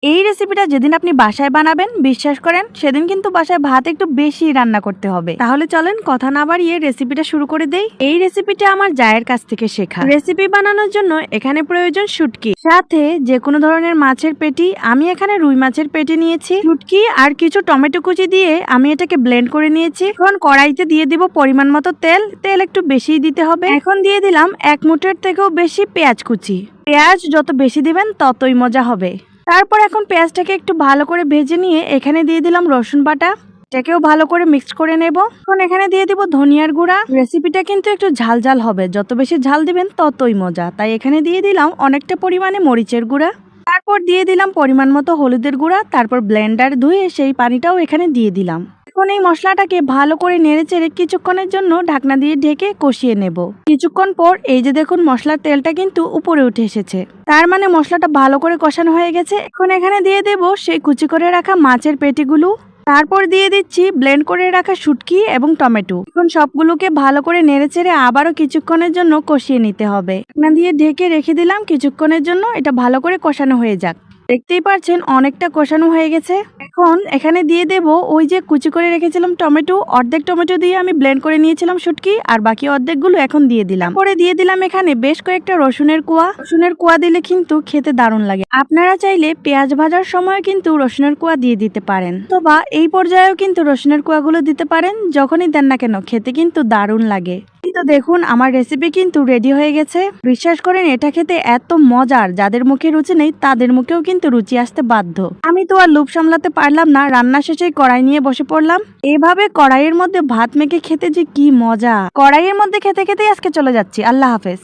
এই রেসিপিটা যেদিন আপনি বাসায় বানাবেন, বিশ্বাস করেন সেদিন কিন্তু বাসায় ভাত একটু বেশি রান্না করতে হবে। তাহলে চলেন কথা না বাড়িয়ে রেসিপিটা শুরু করে দেই। এই রেসিপিটা আমার জায়ের কাছ থেকে শেখা। রেসিপি বানানোর জন্য এখানে প্রয়োজন শুটকি, সাথে যে কোনো ধরনের মাছের পেটি। আমি এখানে রুই মাছের পেটি নিয়েছি। শুটকি আর কিছু টমেটো কুচি দিয়ে আমি এটাকে ব্লেন্ড করে নিয়েছি। এখন কড়াইতে দিয়ে দিব পরিমাণ মতো তেল। তেল একটু বেশি দিতে হবে। এখন দিয়ে দিলাম 1 মুঠের থেকেও বেশি পেঁয়াজ কুচি। পেঁয়াজ যত বেশি দিবেন ততই মজা হবে। তারপর এখন পেঁয়াজটাকে একটু ভালো করে ভেজে নিয়ে এখানে দিয়ে দিলাম রসুন বাটা। এটাকেও ভালো করে মিক্সড করে নেব। এখন এখানে দিয়ে দিব ধনিয়ার গুঁড়া। রেসিপিটা কিন্তু একটু ঝাল ঝাল হবে, যত বেশি ঝাল দিবেন ততই মজা। তাই এখানে দিয়ে দিলাম অনেকটা পরিমাণে মরিচের গুঁড়া। তারপর দিয়ে দিলাম পরিমাণ মতো হলুদের গুঁড়া। তারপর ব্লেন্ডার ধুয়ে সেই পানিটাও এখানে দিয়ে দিলাম। এখন এই মশলাটাকে ভালো করে নেড়েচেড়ে কিছুক্ষণের জন্য ঢাকনা দিয়ে ঢেকে কষিয়ে নেব। কিছুক্ষণ পর এই যে দেখুন মশলার তেলটা কিন্তু উপরে উঠে এসেছে, তার মানে মশলাটা ভালো করে কষানো হয়ে গেছে। এখন এখানে দিয়ে দেব সেই কুচি করে রাখা মাছের পেটিগুলো। তারপর দিয়ে দিচ্ছি ব্লেন্ড করে রাখা শুটকি এবং টমেটো। এখন সবগুলোকে ভালো করে নেড়েচেড়ে আবারও কিছুক্ষণের জন্য কষিয়ে নিতে হবে। ঢাকনা দিয়ে ঢেকে রেখে দিলাম কিছুক্ষণের জন্য, এটা ভালো করে কষানো হয়ে যাক। দেখতেই পাচ্ছেন অনেকটা কষানো হয়ে গেছে। এখন এখানে দিয়ে দেব ওই যে কুচি করে রেখেছিলাম টমেটো। অর্ধেক টমেটো দিয়ে আমি ব্লেন্ড করে নিয়েছিলাম শুটকি, আর বাকি অর্ধেকগুলো এখন দিয়ে দিলাম। পরে দিয়ে দিলাম এখানে বেশ কয়েকটা রসুনের কোয়া। রসুনের কোয়া দিলে কিন্তু খেতে দারুণ লাগে। আপনারা চাইলে পেঁয়াজ ভাজার সময় কিন্তু রসুনের কোয়া দিয়ে দিতে পারেন, অথবা এই পর্যায়েও কিন্তু রসুনের কোয়াগুলো দিতে পারেন। যখনই দেন না কেন খেতে কিন্তু দারুণ লাগে। তো দেখুন আমার রেসিপি কিন্তু রেডি হয়ে গেছে। বিশ্বাস করেন এটা খেতে এত মজার, যাদের মুখে রুচি নেই তাদের মুখেও কিন্তু রুচি আসতে বাধ্য। আমি তো আর লোভ সামলাতে পারলাম না, রান্না শেষে কড়াই নিয়ে বসে পড়লাম। এভাবে কড়াইয়ের মধ্যে ভাত মেখে খেতে যে কি মজা! কড়াইয়ের মধ্যে খেতে খেতেই আজকে চলে যাচ্ছি। আল্লাহ হাফেজ।